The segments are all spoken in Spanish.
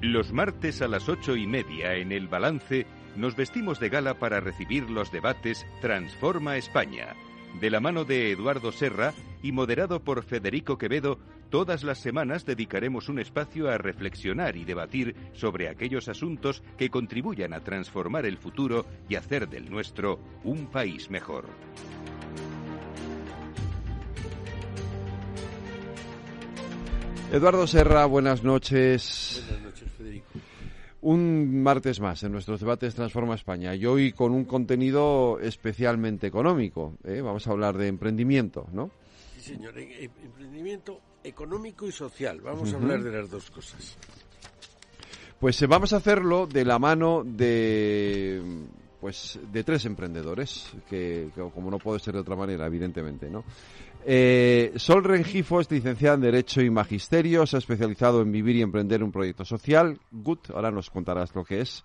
Los martes a las 8:30 en El Balance nos vestimos de gala para recibir los debates Transforma España. De la mano de Eduardo Serra y moderado por Federico Quevedo, todas las semanas dedicaremos un espacio a reflexionar y debatir sobre aquellos asuntos que contribuyan a transformar el futuro y hacer del nuestro un país mejor. Eduardo Serra, buenas noches. Buenas noches, Federico. Un martes más en nuestros debates Transforma España y hoy con un contenido especialmente económico. Vamos a hablar de emprendimiento, ¿no? Sí, señor. Emprendimiento económico y social. Vamos a hablar de las dos cosas. Pues vamos a hacerlo de la mano de tres emprendedores, que como no puede ser de otra manera, evidentemente, ¿no? Sol Rengifo es licenciada en Derecho y Magisterio, se ha especializado en vivir y emprender un proyecto social, GUT, ahora nos contarás lo que es,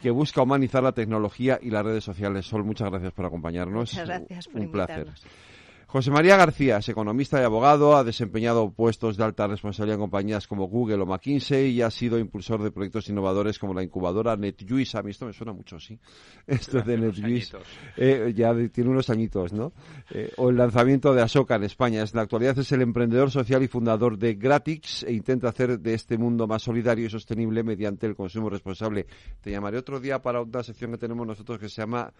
que busca humanizar la tecnología y las redes sociales. Sol, muchas gracias por acompañarnos. Muchas gracias por invitarnos. Un placer. José María García es economista y abogado, ha desempeñado puestos de alta responsabilidad en compañías como Google o McKinsey y ha sido impulsor de proyectos innovadores como la incubadora NetJuice. A mí esto me suena mucho, sí. Esto de NetJuice ya tiene unos añitos, ¿no? O el lanzamiento de Asoka en España. En la actualidad es el emprendedor social y fundador de Gratix e intenta hacer de este mundo más solidario y sostenible mediante el consumo responsable. Te llamaré otro día para una sección que tenemos nosotros que se llama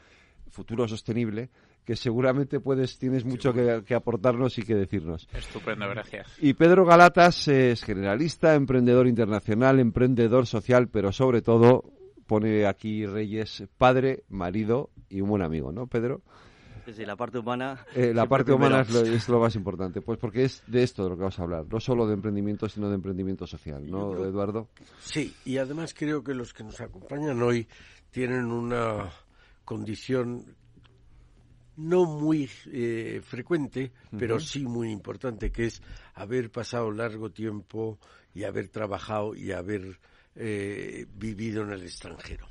Futuro Sostenible, que seguramente tienes mucho que aportarnos y que decirnos. Estupendo, gracias. Y Pedro Galatas es generalista, emprendedor internacional, emprendedor social, pero sobre todo, pone aquí Reyes, padre, marido y un buen amigo, ¿no, Pedro? Sí, la parte humana... la parte humana es lo más importante, pues porque es de esto de lo que vamos a hablar, no solo de emprendimiento, sino de emprendimiento social, ¿no, Eduardo? Sí, y además creo que los que nos acompañan hoy tienen una condición no muy frecuente, pero sí muy importante, que es haber pasado largo tiempo y haber trabajado y haber vivido en el extranjero.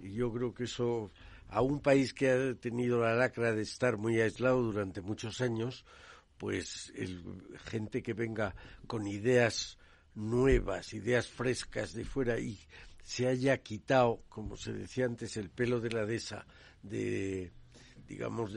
Y yo creo que eso, a un país que ha tenido la lacra de estar muy aislado durante muchos años, pues gente que venga con ideas nuevas, ideas frescas de fuera y se haya quitado, como se decía antes, el pelo de la dehesa, de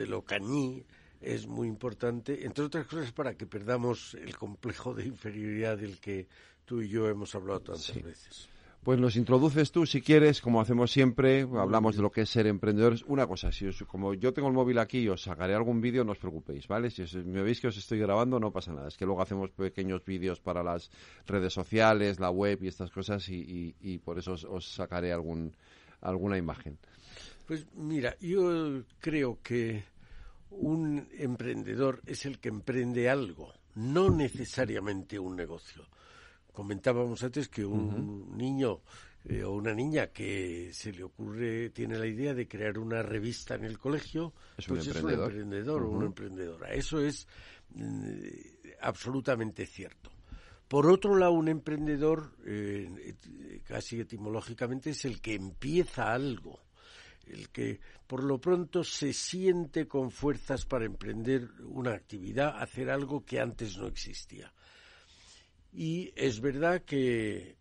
lo cañí, es muy importante, entre otras cosas para que perdamos el complejo de inferioridad del que tú y yo hemos hablado tantas veces. Pues nos introduces tú, si quieres, como hacemos siempre, hablamos de lo que es ser emprendedores. Una cosa, como yo tengo el móvil aquí y os sacaré algún vídeo, no os preocupéis, ¿vale? Si me veis que os estoy grabando, no pasa nada. Es que luego hacemos pequeños vídeos para las redes sociales, la web y estas cosas y por eso os sacaré alguna imagen. Pues mira, yo creo que un emprendedor es el que emprende algo, no necesariamente un negocio. Comentábamos antes que un niño o una niña que se le ocurre, tiene la idea de crear una revista en el colegio, es un emprendedor o una emprendedora. Eso es absolutamente cierto. Por otro lado, un emprendedor, casi etimológicamente, es el que empieza algo, el que por lo pronto se siente con fuerzas para emprender una actividad, hacer algo que antes no existía. Y es verdad que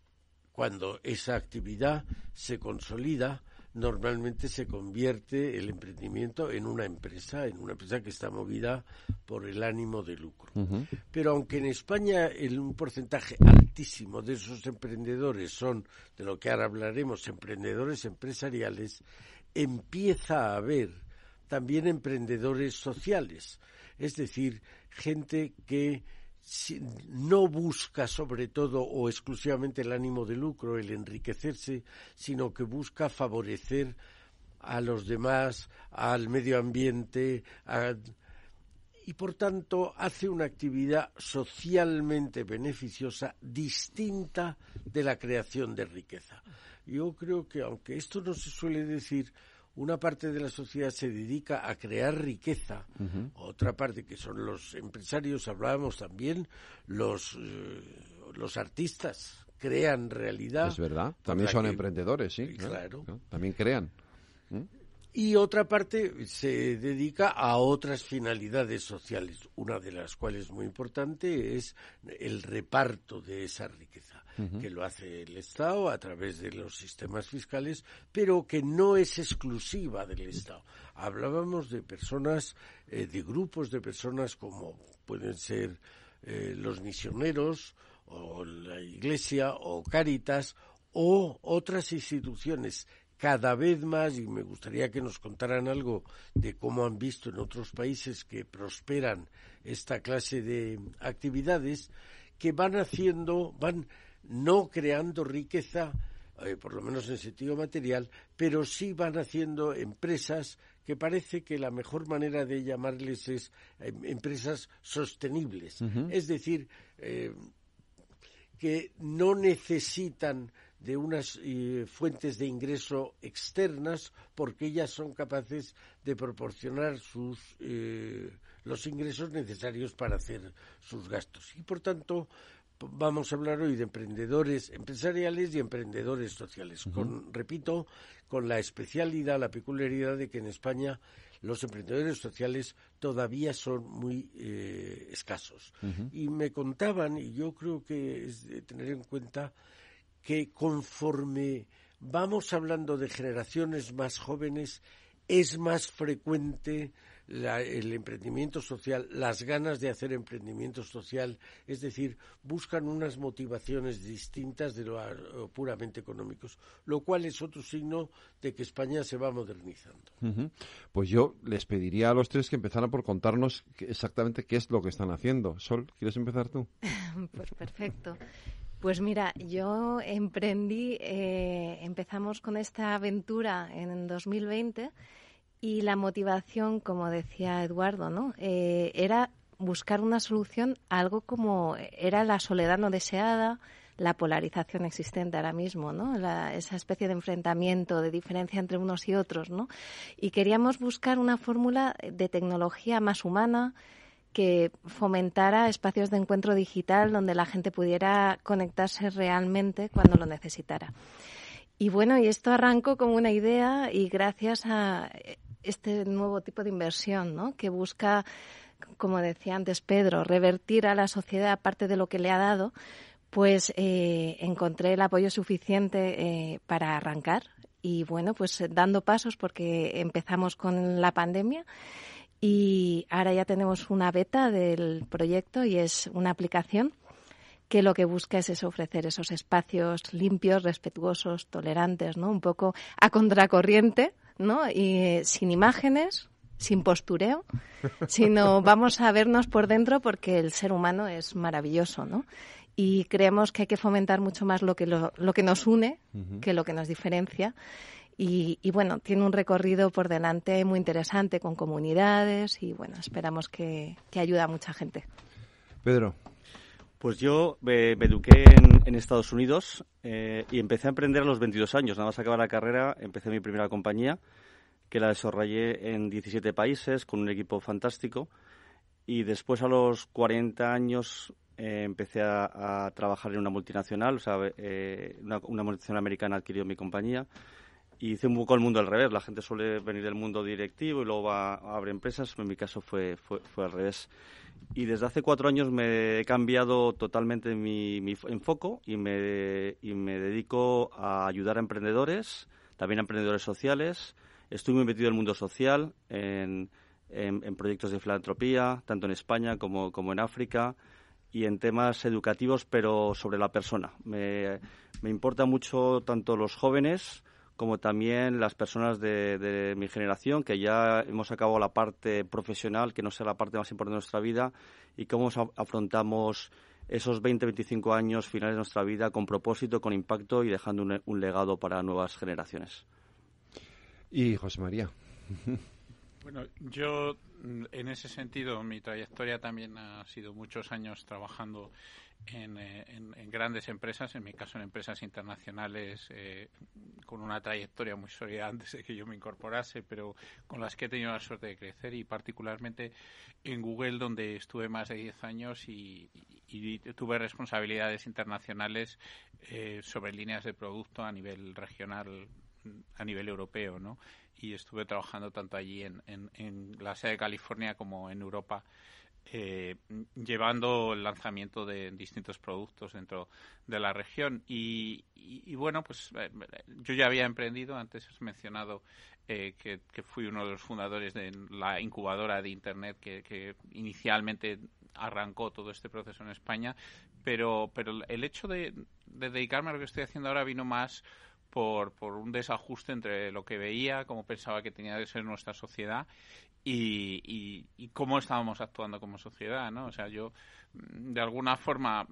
cuando esa actividad se consolida, normalmente se convierte el emprendimiento en una empresa que está movida por el ánimo de lucro. Pero aunque en España un porcentaje altísimo de esos emprendedores son, de lo que ahora hablaremos, emprendedores empresariales, empieza a haber también emprendedores sociales, es decir, gente que no busca sobre todo o exclusivamente el ánimo de lucro, el enriquecerse, sino que busca favorecer a los demás, al medio ambiente, y por tanto hace una actividad socialmente beneficiosa distinta de la creación de riqueza. Yo creo que, aunque esto no se suele decir, una parte de la sociedad se dedica a crear riqueza, otra parte, que son los empresarios, hablábamos también, los artistas crean realidad. Es verdad, también son emprendedores, sí. Claro. También crean. Y otra parte se dedica a otras finalidades sociales, una de las cuales muy importante es el reparto de esa riqueza. que lo hace el Estado a través de los sistemas fiscales, pero que no es exclusiva del Estado. Hablábamos de personas, de grupos de personas como pueden ser los misioneros o la Iglesia o Cáritas o otras instituciones cada vez más, y me gustaría que nos contaran algo de cómo han visto en otros países que prosperan esta clase de actividades, que van no creando riqueza, por lo menos en sentido material, pero sí van haciendo empresas que parece que la mejor manera de llamarles es empresas sostenibles. Es decir, que no necesitan de unas fuentes de ingreso externas porque ellas son capaces de proporcionar los ingresos necesarios para hacer sus gastos. Y por tanto, vamos a hablar hoy de emprendedores empresariales y emprendedores sociales. Repito, con la especialidad, la peculiaridad de que en España los emprendedores sociales todavía son muy escasos. Y me contaban, y yo creo que es de tener en cuenta, que conforme vamos hablando de generaciones más jóvenes, es más frecuente el emprendimiento social, las ganas de hacer emprendimiento social, es decir, buscan unas motivaciones distintas de lo puramente económicos, lo cual es otro signo de que España se va modernizando. Pues yo les pediría a los tres que empezaran por contarnos exactamente qué es lo que están haciendo. Sol, ¿quieres empezar tú? Pues perfecto. Pues mira, yo empezamos con esta aventura en 2020 y la motivación, como decía Eduardo, ¿no? Era buscar una solución a algo como era la soledad no deseada, la polarización existente ahora mismo, ¿no? Esa especie de enfrentamiento, de diferencia entre unos y otros, ¿no? Y queríamos buscar una fórmula de tecnología más humana, que fomentara espacios de encuentro digital donde la gente pudiera conectarse realmente cuando lo necesitara. Y bueno, y esto arrancó como una idea y gracias a este nuevo tipo de inversión, ¿no? Que busca, como decía antes Pedro, revertir a la sociedad parte de lo que le ha dado, pues encontré el apoyo suficiente para arrancar y bueno, pues dando pasos porque empezamos con la pandemia. Y ahora ya tenemos una beta del proyecto y es una aplicación que lo que busca es ofrecer esos espacios limpios, respetuosos, tolerantes, ¿no? Un poco a contracorriente, ¿no? Y sin imágenes, sin postureo, sino vamos a vernos por dentro porque el ser humano es maravilloso, ¿no? Y creemos que hay que fomentar mucho más lo que nos une que lo que nos diferencia. Y bueno, tiene un recorrido por delante muy interesante con comunidades y bueno, esperamos que ayude a mucha gente. Pedro. Pues yo me eduqué en Estados Unidos y empecé a emprender a los 22 años. Nada más acabar la carrera, empecé mi primera compañía, que la desarrollé en 17 países con un equipo fantástico. Y después, a los 40 años, empecé a trabajar en una multinacional. O sea, una multinacional americana adquirió mi compañía. Y hice un poco el mundo al revés. La gente suele venir del mundo directivo y luego va a abrir empresas. En mi caso fue al revés. Y desde hace 4 años me he cambiado totalmente mi enfoque y me dedico a ayudar a emprendedores, también a emprendedores sociales. Estoy muy metido en el mundo social, en proyectos de filantropía, tanto en España como en África, y en temas educativos, pero sobre la persona. Me importa mucho tanto los jóvenes como también las personas de mi generación, que ya hemos acabado la parte profesional, que no sea la parte más importante de nuestra vida, y cómo afrontamos esos 20, 25 años finales de nuestra vida con propósito, con impacto y dejando un legado para nuevas generaciones. Y José María. Bueno, yo en ese sentido, mi trayectoria también ha sido muchos años trabajando en grandes empresas, en mi caso en empresas internacionales con una trayectoria muy sólida antes de que yo me incorporase, pero con las que he tenido la suerte de crecer, y particularmente en Google, donde estuve más de 10 años y tuve responsabilidades internacionales sobre líneas de producto a nivel regional, a nivel europeo, ¿no? Y estuve trabajando tanto allí en la sede de California como en Europa llevando el lanzamiento de distintos productos dentro de la región. Y bueno, pues yo ya había emprendido, antes has mencionado que fui uno de los fundadores de la incubadora de Internet que inicialmente arrancó todo este proceso en España, pero el hecho de dedicarme a lo que estoy haciendo ahora vino más por un desajuste entre lo que veía, cómo pensaba que tenía que ser nuestra sociedad y cómo estábamos actuando como sociedad, ¿no? O sea, yo de alguna forma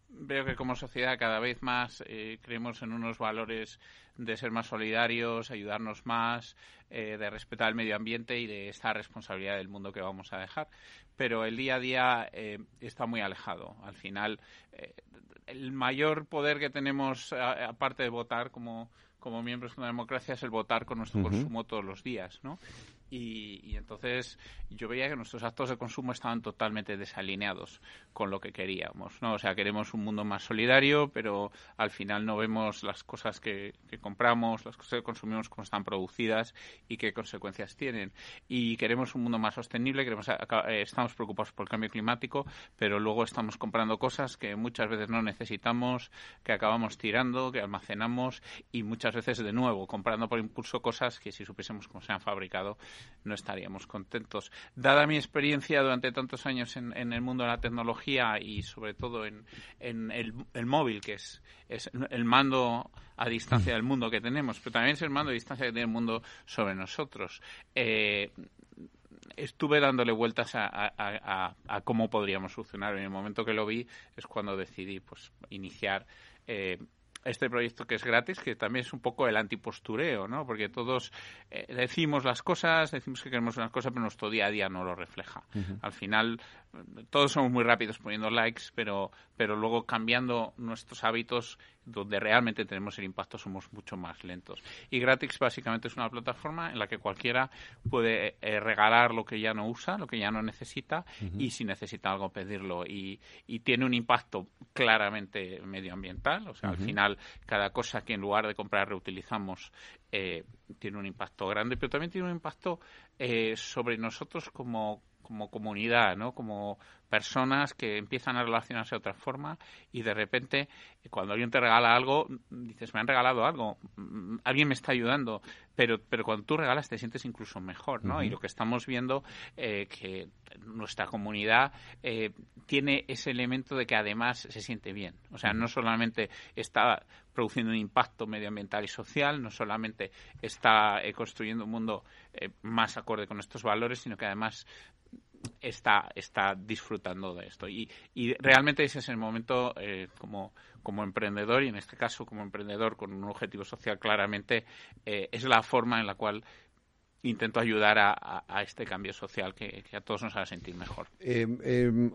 veo que como sociedad cada vez más creemos en unos valores de ser más solidarios, ayudarnos más, de respetar el medio ambiente y de esta responsabilidad del mundo que vamos a dejar. Pero el día a día está muy alejado. Al final, el mayor poder que tenemos, aparte de votar como miembros de una democracia, es el votar con nuestro consumo todos los días, ¿no? Y entonces yo veía que nuestros actos de consumo estaban totalmente desalineados con lo que queríamos, ¿no? O sea, queremos un mundo más solidario, pero al final no vemos las cosas que compramos, las cosas que consumimos, cómo están producidas y qué consecuencias tienen. Y queremos un mundo más sostenible, estamos preocupados por el cambio climático, pero luego estamos comprando cosas que muchas veces no necesitamos, que acabamos tirando, que almacenamos y muchas veces de nuevo comprando por impulso cosas que si supiésemos cómo se han fabricado no estaríamos contentos. Dada mi experiencia durante tantos años en el mundo de la tecnología y sobre todo en el móvil, que es el mando a distancia del mundo que tenemos, pero también es el mando a distancia que tiene el mundo sobre nosotros. Estuve dándole vueltas a cómo podríamos solucionarlo. En el momento que lo vi es cuando decidí pues iniciar este proyecto que es gratis, que también es un poco el antipostureo, ¿no? Porque todos decimos las cosas, decimos que queremos unas cosas, pero nuestro día a día no lo refleja. Al final, todos somos muy rápidos poniendo likes, pero luego cambiando nuestros hábitos, donde realmente tenemos el impacto, somos mucho más lentos. Y Gratix básicamente es una plataforma en la que cualquiera puede regalar lo que ya no usa, lo que ya no necesita, y si necesita algo pedirlo. Y tiene un impacto claramente medioambiental, o sea, al final cada cosa que en lugar de comprar reutilizamos tiene un impacto grande, pero también tiene un impacto sobre nosotros como comunidad, ¿no? Como personas que empiezan a relacionarse de otra forma y de repente cuando alguien te regala algo dices, me han regalado algo, alguien me está ayudando, pero cuando tú regalas te sientes incluso mejor, ¿no? Y lo que estamos viendo que nuestra comunidad tiene ese elemento de que además se siente bien, o sea, no solamente está produciendo un impacto medioambiental y social, no solamente está construyendo un mundo más acorde con estos valores, sino que además está disfrutando de esto. Y realmente ese es el momento como emprendedor, y en este caso como emprendedor con un objetivo social claramente, es la forma en la cual intento ayudar a este cambio social que a todos nos haga sentir mejor.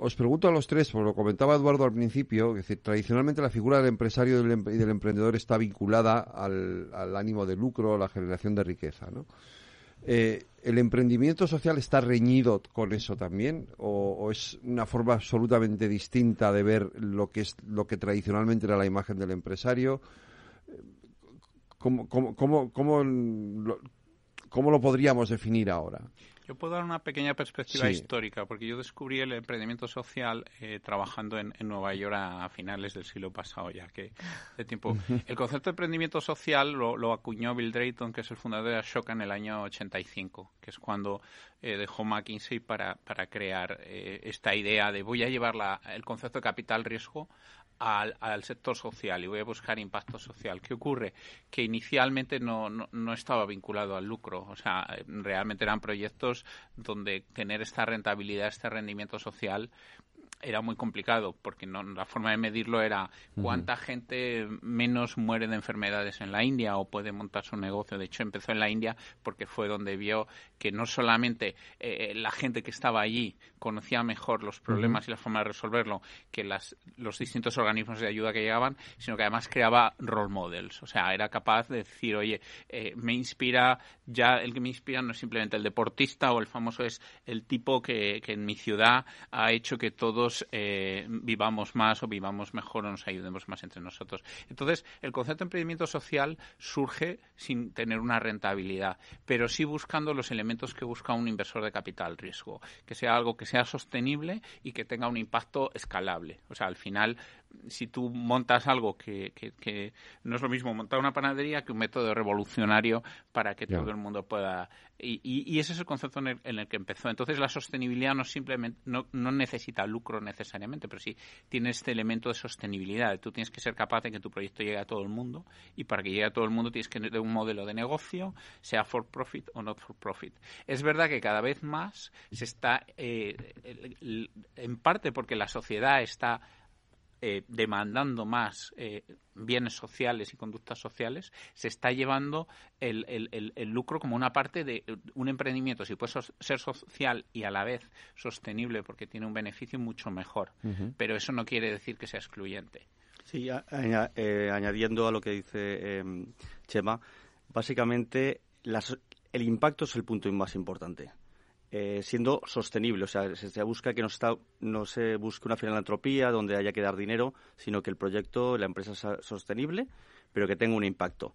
Os pregunto a los tres, porque lo comentaba Eduardo al principio, es decir, tradicionalmente la figura del empresario y del emprendedor está vinculada al ánimo de lucro, a la generación de riqueza, ¿no? ¿El emprendimiento social está reñido con eso también? ¿O es una forma absolutamente distinta de ver lo que tradicionalmente era la imagen del empresario? ¿Cómo lo podríamos definir ahora? Yo puedo dar una pequeña perspectiva histórica, porque yo descubrí el emprendimiento social trabajando en Nueva York a finales del siglo pasado, ya que de tiempo. El concepto de emprendimiento social lo acuñó Bill Drayton, que es el fundador de Ashoka, en el año 85, que es cuando dejó McKinsey para crear esta idea de voy a llevar el concepto de capital riesgo al sector social y voy a buscar impacto social. ¿Qué ocurre? Que inicialmente no estaba vinculado al lucro, o sea, realmente eran proyectos donde tener esta rentabilidad, este rendimiento social era muy complicado, porque la forma de medirlo era cuánta gente menos muere de enfermedades en la India o puede montar su negocio. De hecho, empezó en la India porque fue donde vio que no solamente la gente que estaba allí conocía mejor los problemas y la forma de resolverlo que los distintos organismos de ayuda que llegaban, sino que además creaba role models. O sea, era capaz de decir, oye, me inspira, ya el que me inspira no es simplemente el deportista o el famoso, es el tipo que en mi ciudad ha hecho que todos todos vivamos más o vivamos mejor o nos ayudemos más entre nosotros. Entonces, el concepto de emprendimiento social surge sin tener una rentabilidad, pero sí buscando los elementos que busca un inversor de capital riesgo, que sea algo que sea sostenible y que tenga un impacto escalable. O sea, al final, si tú montas algo que no es lo mismo montar una panadería que un método revolucionario para que todo el mundo pueda... Y ese es el concepto en el que empezó. Entonces, la sostenibilidad no necesita lucro necesariamente, pero sí tiene este elemento de sostenibilidad. Tú tienes que ser capaz de que tu proyecto llegue a todo el mundo, y para que llegue a todo el mundo tienes que tener un modelo de negocio, sea for profit o not for profit. Es verdad que cada vez más se está, en parte porque la sociedad está demandando más bienes sociales y conductas sociales, se está llevando el lucro como una parte de un emprendimiento. Si puede ser social y a la vez sostenible porque tiene un beneficio, mucho mejor. Pero eso no quiere decir que sea excluyente. Sí, añadiendo a lo que dice Chema, básicamente el impacto es el punto más importante. Siendo sostenible, o sea, se busca que no se busque una filantropía donde haya que dar dinero, sino que el proyecto, la empresa sea sostenible, pero que tenga un impacto.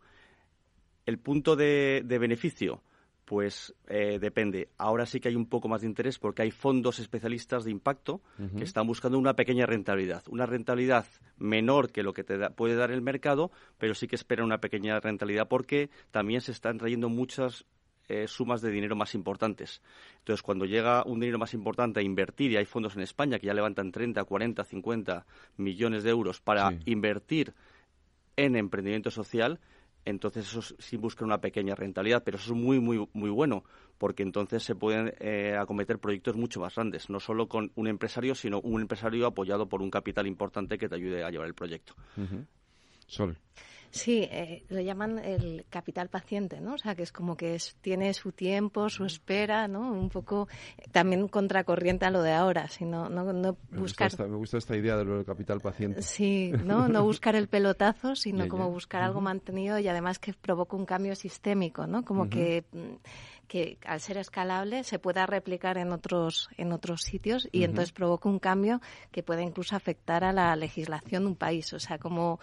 El punto de beneficio, pues depende. Ahora sí que hay un poco más de interés porque hay fondos especialistas de impacto que están buscando una pequeña rentabilidad. Una rentabilidad menor que lo que puede dar el mercado, pero sí que esperan una pequeña rentabilidad porque también se están trayendo muchas sumas de dinero más importantes. Entonces, cuando llega un dinero más importante a invertir, y hay fondos en España que ya levantan 30, 40, 50 millones de euros para invertir en emprendimiento social, entonces eso sí busca una pequeña rentabilidad, pero eso es muy, muy, muy bueno, porque entonces se pueden acometer proyectos mucho más grandes, no solo con un empresario, sino un empresario apoyado por un capital importante que te ayude a llevar el proyecto. Sol. Sí, lo llaman el capital paciente, ¿no? O sea, que es como que tiene su tiempo, su espera, ¿no? Un poco también contracorriente a lo de ahora, sino no buscar... Me gusta esta idea de lo del capital paciente. Sí, no buscar el pelotazo, sino como buscar algo mantenido y además que provoque un cambio sistémico, ¿no? Como que al ser escalable se pueda replicar en otros sitios y entonces provoca un cambio que pueda incluso afectar a la legislación de un país, o sea, como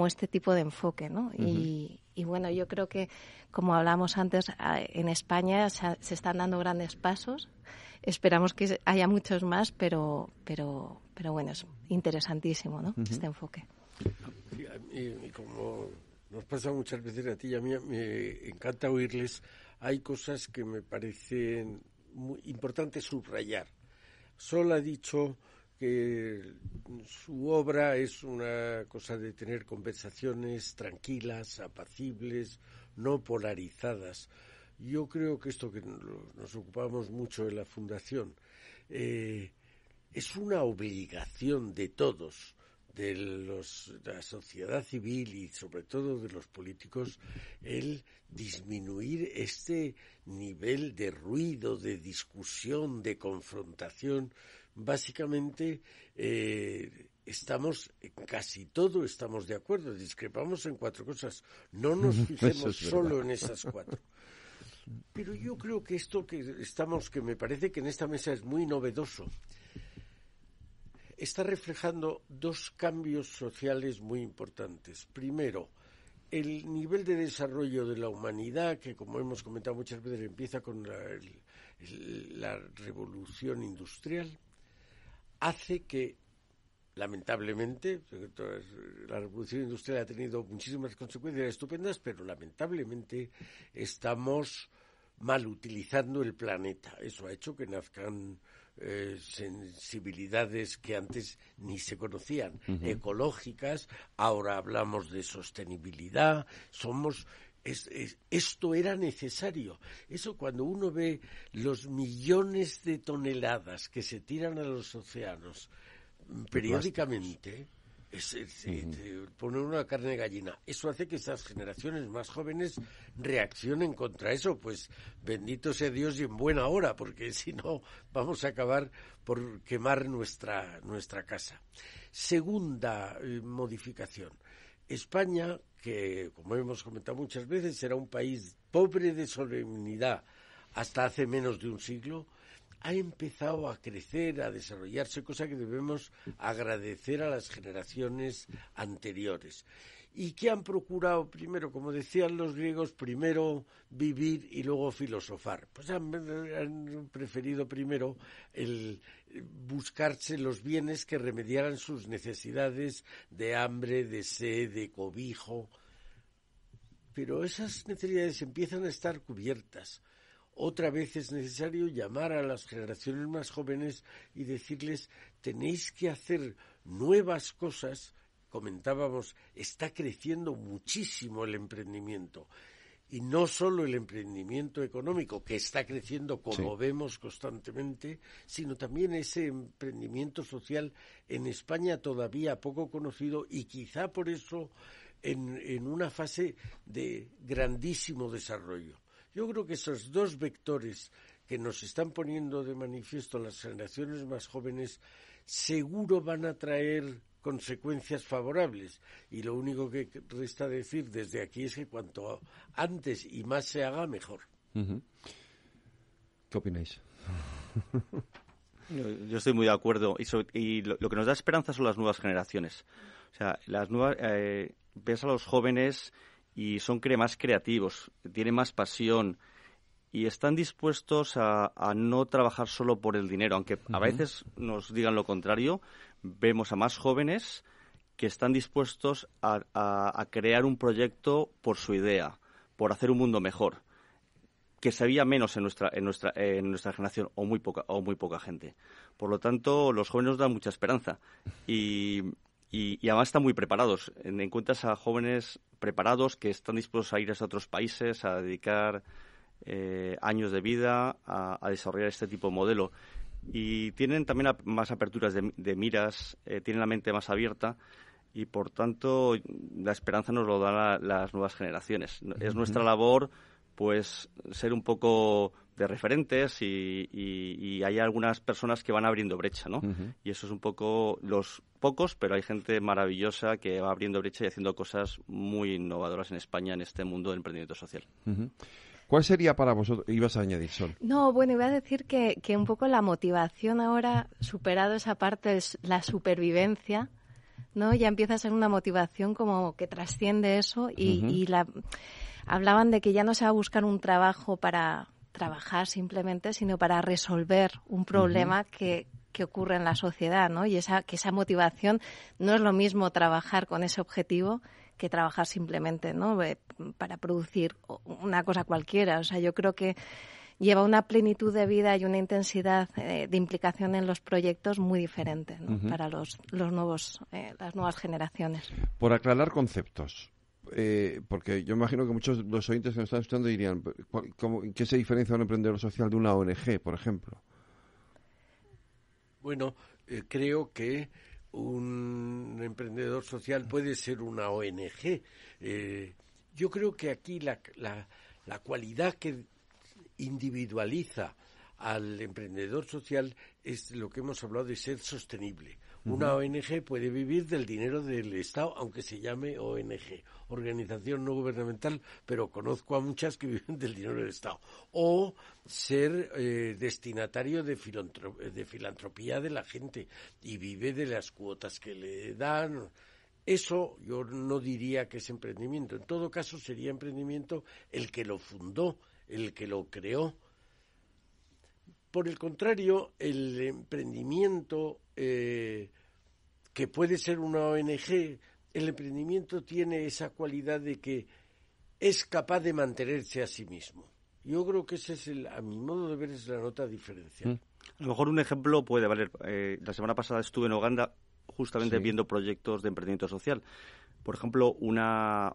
este tipo de enfoque, ¿no? Y bueno, yo creo que, como hablábamos antes, en España se están dando grandes pasos. Esperamos que haya muchos más, pero bueno, es interesantísimo, ¿no? Este enfoque. Y como nos pasa muchas veces a ti y a mí, me encanta oírles. Hay cosas que me parecen muy importantes subrayar. Sol ha dicho que su obra es una cosa de tener conversaciones tranquilas, apacibles, no polarizadas. Yo creo que esto que nos ocupamos mucho en la Fundación es una obligación de todos, de la sociedad civil y sobre todo de los políticos, el disminuir este nivel de ruido, de discusión, de confrontación. Básicamente estamos en casi todo estamos de acuerdo, discrepamos en 4 cosas. No nos fijemos solo en esas 4. Pero yo creo que esto que me parece que en esta mesa es muy novedoso, está reflejando 2 cambios sociales muy importantes. Primero, el nivel de desarrollo de la humanidad, que como hemos comentado muchas veces, empieza con la revolución industrial, hace que, lamentablemente, la revolución industrial ha tenido muchísimas consecuencias estupendas, pero lamentablemente estamos mal utilizando el planeta. Eso ha hecho que nazcan sensibilidades que antes ni se conocían, ecológicas. Ahora hablamos de sostenibilidad. Esto era necesario. Eso, cuando uno ve los millones de toneladas que se tiran a los océanos periódicamente, poner una carne de gallina. Eso hace que estas generaciones más jóvenes reaccionen contra eso. Pues bendito sea Dios y en buena hora, porque si no vamos a acabar por quemar nuestra casa. Segunda modificación. España, que como hemos comentado muchas veces, era un país pobre de solemnidad hasta hace menos de un siglo, ha empezado a crecer, a desarrollarse, cosa que debemos agradecer a las generaciones anteriores. Y que han procurado primero, como decían los griegos, primero vivir y luego filosofar. Pues han preferido primero el buscarse los bienes que remediaran sus necesidades de hambre, de sed, de cobijo. Pero esas necesidades empiezan a estar cubiertas. Otra vez es necesario llamar a las generaciones más jóvenes y decirles, tenéis que hacer nuevas cosas. Comentábamos, está creciendo muchísimo el emprendimiento. Y no solo el emprendimiento económico, que está creciendo como vemos constantemente, sino también ese emprendimiento social en España todavía poco conocido y quizá por eso en una fase de grandísimo desarrollo. Yo creo que esos dos vectores que nos están poniendo de manifiesto las generaciones más jóvenes seguro van a traer consecuencias favorables, y lo único que resta decir desde aquí es que cuanto antes y más se haga, mejor. Uh-huh. ¿Qué opináis? Yo estoy muy de acuerdo, y lo que nos da esperanza son las nuevas generaciones. O sea, las nuevas ves a los jóvenes y son más creativos, tienen más pasión y están dispuestos a no trabajar solo por el dinero, aunque a veces nos digan lo contrario. Vemos a más jóvenes que están dispuestos a crear un proyecto por su idea, por hacer un mundo mejor, que se veía menos en nuestra generación o muy poca gente. Por lo tanto, los jóvenes nos dan mucha esperanza y además están muy preparados. Encuentras a jóvenes preparados que están dispuestos a ir a otros países, a dedicar años de vida a desarrollar este tipo de modelo. Y tienen también más aperturas de miras, tienen la mente más abierta y, por tanto, la esperanza nos lo dan las nuevas generaciones. Es nuestra labor, pues, ser un poco de referentes y hay algunas personas que van abriendo brecha, ¿no? Y eso es un poco los pocos, pero hay gente maravillosa que va abriendo brecha y haciendo cosas muy innovadoras en España en este mundo del emprendimiento social. ¿Cuál sería para vosotros? Ibas a añadir, Sol. No, bueno, iba a decir que un poco la motivación ahora, superado esa parte, es la supervivencia, ¿no? Ya empieza a ser una motivación como que trasciende eso y hablaban de que ya no se va a buscar un trabajo para trabajar simplemente, sino para resolver un problema que ocurre en la sociedad, ¿no? Y esa motivación no es lo mismo trabajar con ese objetivo que trabajar simplemente, ¿no? Para producir una cosa cualquiera. O sea, yo creo que lleva una plenitud de vida y una intensidad de implicación en los proyectos muy diferente, ¿no? Para las nuevas generaciones. Por aclarar conceptos, porque yo imagino que muchos de los oyentes que nos están escuchando dirían, ¿qué se diferencia un emprendedor social de una ONG, por ejemplo? Bueno, creo que un emprendedor social puede ser una ONG. Yo creo que aquí la cualidad que individualiza al emprendedor social es lo que hemos hablado de ser sostenible. Una ONG puede vivir del dinero del Estado, aunque se llame ONG, organización no gubernamental, pero conozco a muchas que viven del dinero del Estado. O ser destinatario de filantropía de la gente y vive de las cuotas que le dan. Eso yo no diría que es emprendimiento. En todo caso sería emprendimiento el que lo fundó, el que lo creó. Por el contrario, el emprendimiento que puede ser una ONG, el emprendimiento tiene esa cualidad de que es capaz de mantenerse a sí mismo. Yo creo que ese es a mi modo de ver, es la nota diferencial. A lo mejor un ejemplo puede valer. La semana pasada estuve en Uganda justamente viendo proyectos de emprendimiento social. Por ejemplo, una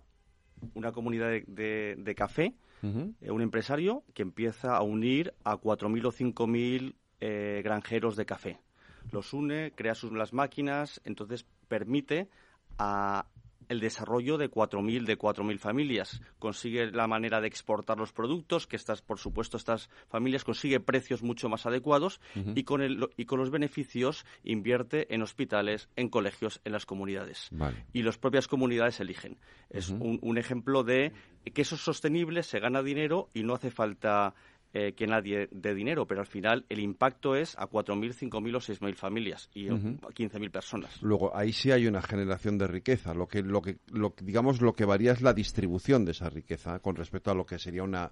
comunidad de café, un empresario que empieza a unir a 4.000 o 5.000 granjeros de café. Los une, crea las máquinas, entonces permite el desarrollo de 4.000 familias. Consigue la manera de exportar los productos, que por supuesto, estas familias consigue precios mucho más adecuados y con los beneficios invierte en hospitales, en colegios, en las comunidades. Vale. Y las propias comunidades eligen. Es un ejemplo de que eso es sostenible, se gana dinero y no hace falta que nadie de dinero, pero al final el impacto es a 4.000, 5.000 o 6.000 familias y 15.000 personas. Luego, ahí sí hay una generación de riqueza. Lo que varía es la distribución de esa riqueza con respecto a lo que sería una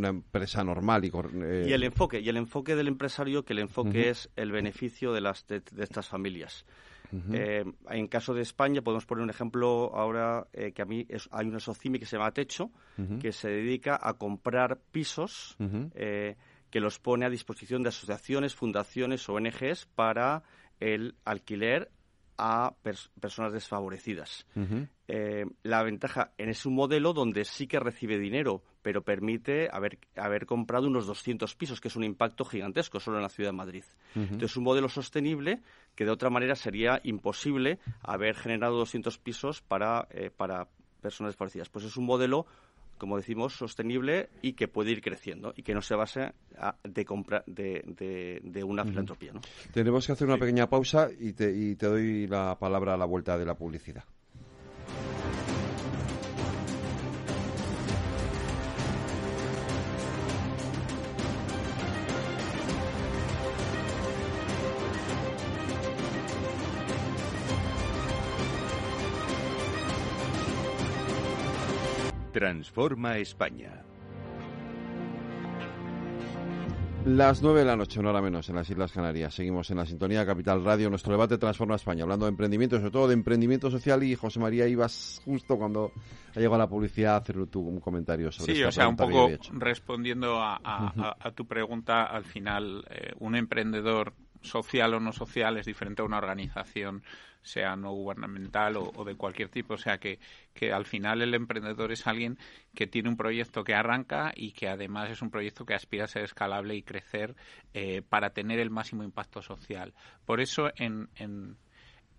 empresa normal. Y el enfoque del empresario, que el enfoque es el beneficio de estas familias. En caso de España podemos poner un ejemplo ahora que a mí hay una SOCIMI que se llama Techo, que se dedica a comprar pisos que los pone a disposición de asociaciones, fundaciones, ONGs para el alquiler a personas desfavorecidas. La ventaja es un modelo donde sí que recibe dinero, pero permite haber comprado unos 200 pisos, que es un impacto gigantesco solo en la ciudad de Madrid. Entonces, es un modelo sostenible que de otra manera sería imposible haber generado 200 pisos para personas desfavorecidas. Pues es un modelo, como decimos, sostenible y que puede ir creciendo y que no se base de una filantropía, ¿no? Tenemos que hacer una pequeña pausa y te doy la palabra a la vuelta de la publicidad. Transforma España. Las 9 de la noche, una hora menos, en las Islas Canarias. Seguimos en la sintonía de Capital Radio. Nuestro debate Transforma España, hablando de emprendimiento, sobre todo de emprendimiento social. Y José María, ibas justo cuando ha llegado la publicidad a hacer tú un comentario sobre sí, esta o sea, un pregunta poco que había hecho. respondiendo a tu pregunta, al final, un emprendedor social o no social es diferente a una organización, sea no gubernamental o de cualquier tipo. O sea que al final el emprendedor es alguien que tiene un proyecto que arranca y que además es un proyecto que aspira a ser escalable y crecer para tener el máximo impacto social. Por eso en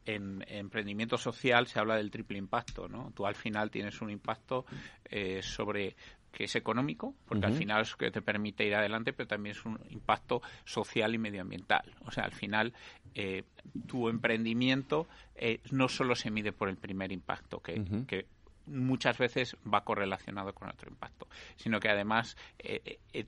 emprendimiento social se habla del triple impacto, ¿no? Tú al final tienes un impacto sobre que es económico, porque al final es que te permite ir adelante, pero también es un impacto social y medioambiental. O sea, al final tu emprendimiento no solo se mide por el primer impacto, que muchas veces va correlacionado con otro impacto, sino que además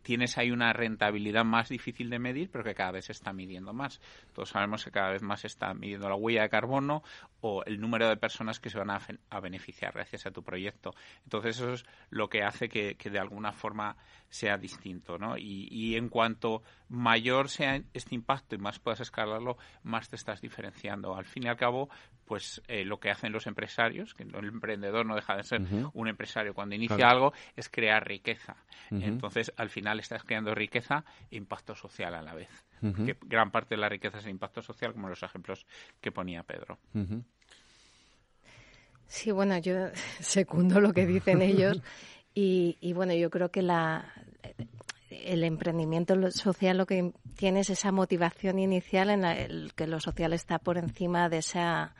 tienes ahí una rentabilidad más difícil de medir, pero que cada vez se está midiendo más. Todos sabemos que cada vez más se está midiendo la huella de carbono o el número de personas que se van a beneficiar gracias a tu proyecto. Entonces eso es lo que hace que de alguna forma sea distinto, ¿no? Y en cuanto mayor sea este impacto y más puedas escalarlo, más te estás diferenciando. Al fin y al cabo, pues lo que hacen los empresarios, que el emprendedor no deja de ser un empresario cuando inicia algo, es crear riqueza. Entonces, al final estás creando riqueza e impacto social a la vez. Que gran parte de la riqueza es el impacto social, como los ejemplos que ponía Pedro. Sí, bueno, yo secundo lo que dicen ellos y bueno, yo creo que el emprendimiento social lo que tiene es esa motivación inicial en el que lo social está por encima de esa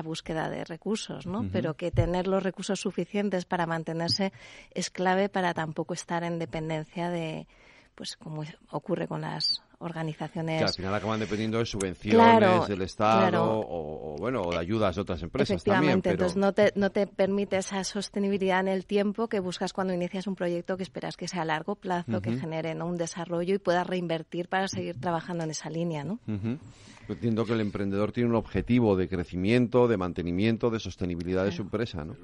búsqueda de recursos, ¿no? Pero que tener los recursos suficientes para mantenerse es clave para tampoco estar en dependencia de, pues como ocurre con las organizaciones. Que al final acaban dependiendo de subvenciones del Estado o de ayudas de otras empresas también. Pero... entonces no te permite esa sostenibilidad en el tiempo que buscas cuando inicias un proyecto que esperas que sea a largo plazo, que genere, ¿no?, un desarrollo y puedas reinvertir para seguir trabajando en esa línea, ¿no? Entiendo que el emprendedor tiene un objetivo de crecimiento, de mantenimiento, de sostenibilidad de su empresa, ¿no?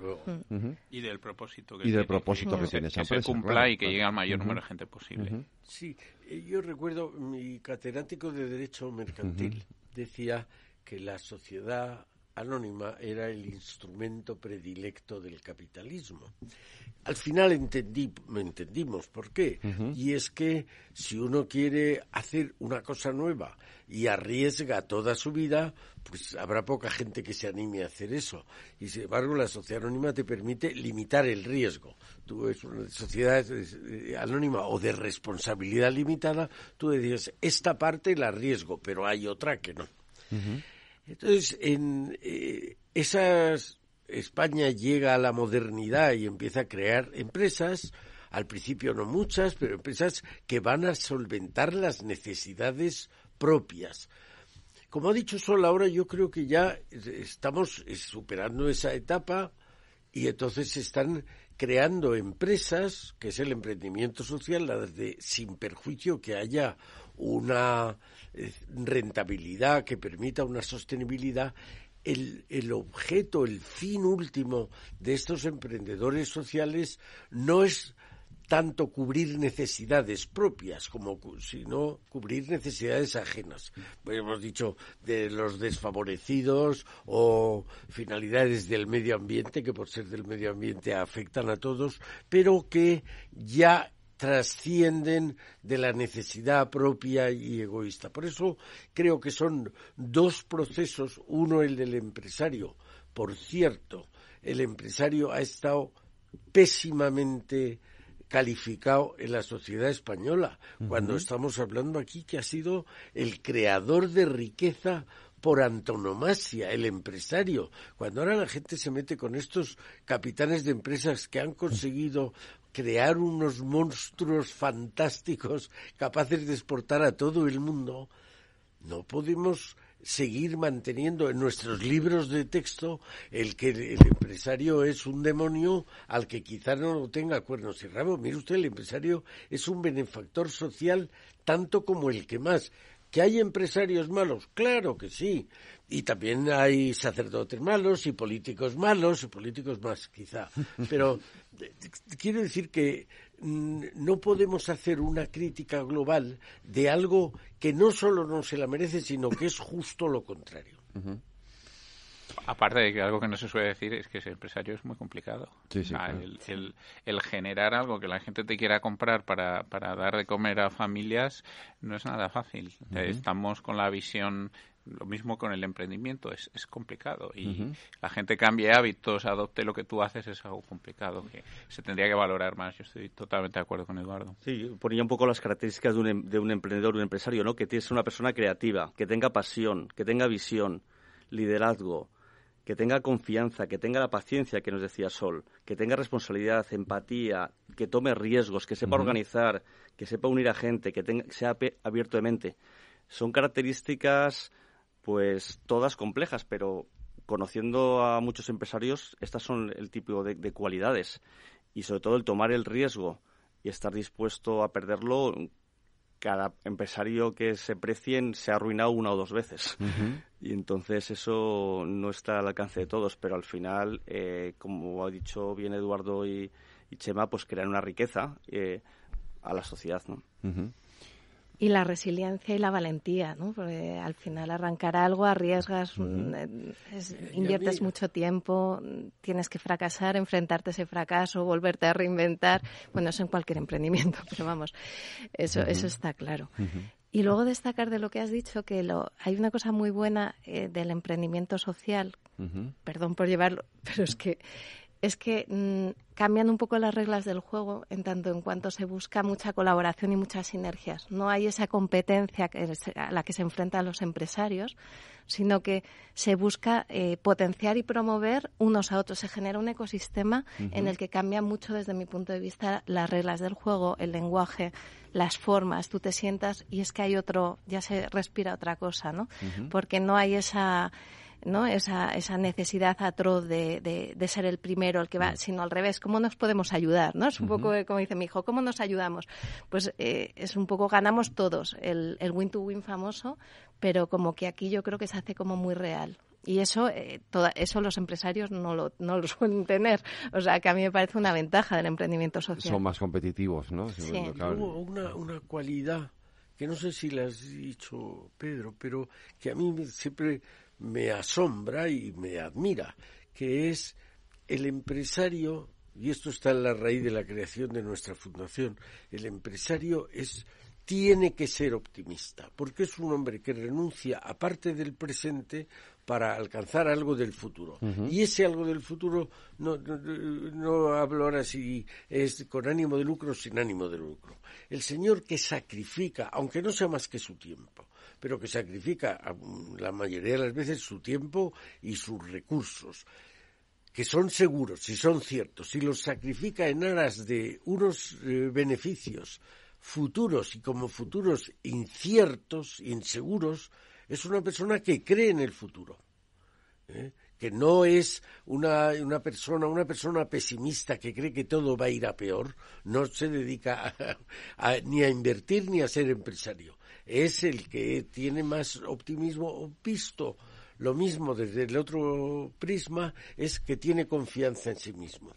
Y del propósito que tiene esa empresa. Que se cumpla y que llegue al mayor número de gente posible. Sí, yo recuerdo mi catedrático de Derecho Mercantil decía que la sociedad anónima era el instrumento predilecto del capitalismo. Al final entendimos por qué. Y es que si uno quiere hacer una cosa nueva y arriesga toda su vida, pues habrá poca gente que se anime a hacer eso. Y sin embargo, la sociedad anónima te permite limitar el riesgo. Tú es una sociedad anónima o de responsabilidad limitada, tú decías, esta parte la arriesgo, pero hay otra que no. Entonces, en España llega a la modernidad y empieza a crear empresas, al principio no muchas, pero empresas que van a solventar las necesidades propias. Como ha dicho Sol, ahora yo creo que ya estamos superando esa etapa y entonces están creando empresas, que es el emprendimiento social, sin perjuicio que haya una rentabilidad que permita una sostenibilidad. El objeto, el fin último de estos emprendedores sociales no es tanto cubrir necesidades propias sino cubrir necesidades ajenas. Pues hemos dicho de los desfavorecidos o finalidades del medio ambiente, que por ser del medio ambiente afectan a todos, pero que ya trascienden de la necesidad propia y egoísta. Por eso creo que son dos procesos, uno el del empresario. Por cierto, el empresario ha estado pésimamente calificado en la sociedad española, cuando estamos hablando aquí que ha sido el creador de riqueza por antonomasia, el empresario. Cuando ahora la gente se mete con estos capitanes de empresas que han conseguido crear unos monstruos fantásticos capaces de exportar a todo el mundo, no podemos seguir manteniendo en nuestros libros de texto el que el empresario es un demonio al que quizá no tenga cuernos y rabos. Mire usted, el empresario es un benefactor social tanto como el que más. ¿Que hay empresarios malos? Claro que sí. Y también hay sacerdotes malos y políticos más quizá. Pero quiero decir que no podemos hacer una crítica global de algo que no solo no se la merece, sino que es justo lo contrario. Uh-huh. Aparte de que algo que no se suele decir es que ser empresario es muy complicado. Sí, claro. El generar algo que la gente te quiera comprar para dar de comer a familias no es nada fácil. Uh-huh. Estamos con la visión, lo mismo con el emprendimiento, es complicado. Y la gente cambie hábitos, adopte lo que tú haces, es algo complicado, que se tendría que valorar más. Yo estoy totalmente de acuerdo con Eduardo. Sí, ponía un poco las características de un emprendedor, un empresario, ¿no? Que tiene que ser una persona creativa, que tenga pasión, que tenga visión, liderazgo, que tenga confianza, que tenga la paciencia que nos decía Sol, que tenga responsabilidad, empatía, que tome riesgos, que sepa organizar, que sepa unir a gente, que sea abierto de mente. Son características, pues, todas complejas, pero conociendo a muchos empresarios, estas son el tipo de cualidades. Y sobre todo el tomar el riesgo y estar dispuesto a perderlo. Cada empresario que se precien se ha arruinado una o dos veces. Y entonces eso no está al alcance de todos, pero al final, como ha dicho bien Eduardo y Chema, pues crean una riqueza a la sociedad, ¿no? Y la resiliencia y la valentía, ¿no? Porque al final arrancar algo, arriesgas, inviertes mucho tiempo, tienes que fracasar, enfrentarte a ese fracaso, volverte a reinventar. Bueno, eso en cualquier emprendimiento, pero vamos, eso está claro. Y luego destacar de lo que has dicho, que hay una cosa muy buena del emprendimiento social, perdón por llevarlo, pero es que cambian un poco las reglas del juego en tanto en cuanto se busca mucha colaboración y muchas sinergias. No hay esa competencia a la que se enfrentan los empresarios, sino que se busca potenciar y promover unos a otros. Se genera un ecosistema en el que cambian mucho, desde mi punto de vista, las reglas del juego, el lenguaje, las formas. Tú te sientas y es que hay ya se respira otra cosa, ¿no? Porque no hay esa necesidad atroz de ser el primero, el que va, sino al revés, ¿cómo nos podemos ayudar? ¿No? Es un poco como dice mi hijo, ¿cómo nos ayudamos? Pues es un poco, ganamos todos, el win to win famoso, pero como que aquí yo creo que se hace como muy real. Y eso los empresarios no lo suelen tener. O sea, que a mí me parece una ventaja del emprendimiento social. Son más competitivos, ¿no? Sí. Hubo una cualidad que no sé si la has dicho, Pedro, pero que a mí siempre me asombra y me admira, que es el empresario, y esto está en la raíz de la creación de nuestra fundación, el empresario tiene que ser optimista, porque es un hombre que renuncia a parte del presente para alcanzar algo del futuro. Y ese algo del futuro, no hablo ahora si es con ánimo de lucro o sin ánimo de lucro. El señor que sacrifica, aunque no sea más que su tiempo, pero que sacrifica la mayoría de las veces su tiempo y sus recursos, que son seguros y son ciertos, y los sacrifica en aras de unos beneficios futuros y como futuros inciertos, inseguros, es una persona que cree en el futuro, que no es una persona pesimista que cree que todo va a ir a peor, no se dedica ni a invertir ni a ser empresario. Es el que tiene más optimismo, visto lo mismo desde el otro prisma, es que tiene confianza en sí mismo.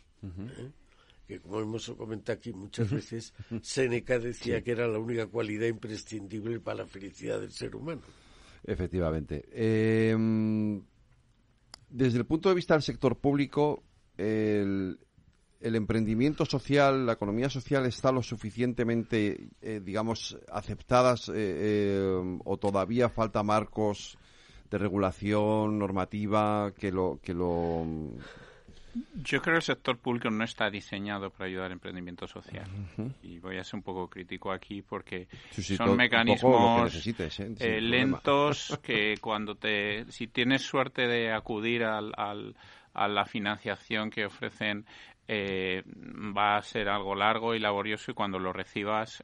Que como hemos comentado aquí muchas veces, Séneca decía que era la única cualidad imprescindible para la felicidad del ser humano. Efectivamente. Desde el punto de vista del sector público, el emprendimiento social, la economía social está lo suficientemente, digamos, aceptadas o todavía falta marcos de regulación normativa que lo Yo creo que el sector público no está diseñado para ayudar al emprendimiento social. Y voy a ser un poco crítico aquí porque son mecanismos lentos que si tienes suerte de acudir a la financiación que ofrecen, va a ser algo largo y laborioso, y cuando lo recibas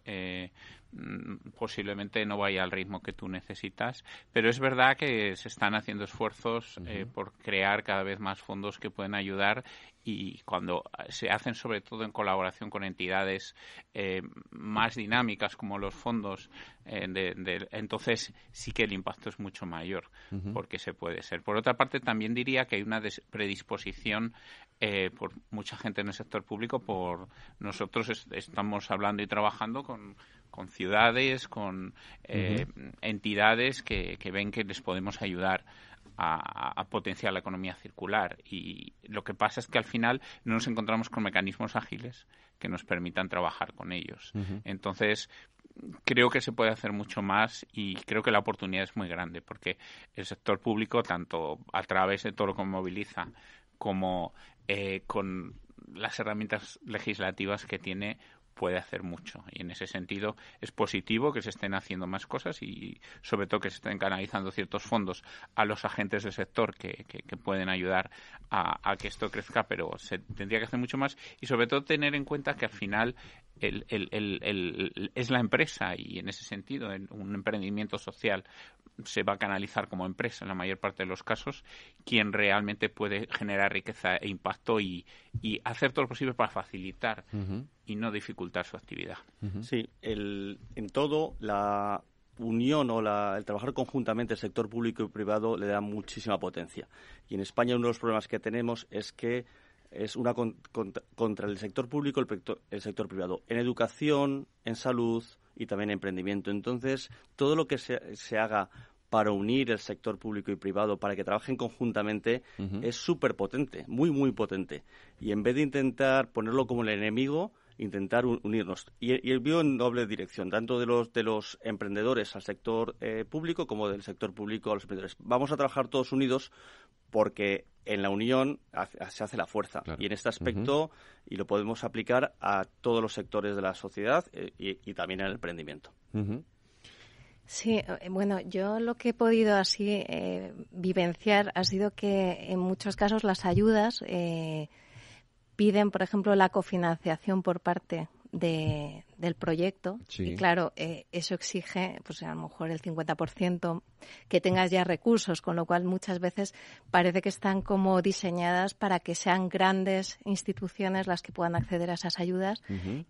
posiblemente no vaya al ritmo que tú necesitas, pero es verdad que se están haciendo esfuerzos por crear cada vez más fondos que pueden ayudar, y cuando se hacen sobre todo en colaboración con entidades más dinámicas como los fondos, entonces sí que el impacto es mucho mayor, porque se puede ser. Por otra parte, también diría que hay una predisposición por mucha gente en el sector público. Nosotros estamos hablando y trabajando con ciudades, con entidades que ven que les podemos ayudar a potenciar la economía circular, y lo que pasa es que al final no nos encontramos con mecanismos ágiles que nos permitan trabajar con ellos. Entonces creo que se puede hacer mucho más, y creo que la oportunidad es muy grande, porque el sector público, tanto a través de todo lo que moviliza como con las herramientas legislativas que tiene, puede hacer mucho, y en ese sentido es positivo que se estén haciendo más cosas, y sobre todo que se estén canalizando ciertos fondos a los agentes del sector que pueden ayudar a que esto crezca, pero se tendría que hacer mucho más, y sobre todo tener en cuenta que al final es la empresa, y en ese sentido un emprendimiento social se va a canalizar como empresa en la mayor parte de los casos, quien realmente puede generar riqueza e impacto y hacer todo lo posible para facilitar y no dificultar su actividad. Sí, en todo la unión o el trabajar conjuntamente el sector público y privado le da muchísima potencia. Y en España uno de los problemas que tenemos es que es una contra el sector público el sector privado, en educación, en salud y también en emprendimiento. Entonces, todo lo que se haga para unir el sector público y privado, para que trabajen conjuntamente, es súper potente, muy, muy potente. Y en vez de intentar ponerlo como el enemigo, intentar unirnos. Y el vio en doble dirección, tanto de los emprendedores al sector público como del sector público a los emprendedores. Vamos a trabajar todos unidos, porque en la unión se hace la fuerza. Claro. Y en este aspecto, y lo podemos aplicar a todos los sectores de la sociedad y también al emprendimiento. Sí, bueno, yo lo que he podido así vivenciar ha sido que en muchos casos las ayudas piden, por ejemplo, la cofinanciación por parte del proyecto. Sí. Y claro, eso exige, pues a lo mejor el 50%, que tengas ya recursos, con lo cual muchas veces parece que están como diseñadas para que sean grandes instituciones las que puedan acceder a esas ayudas,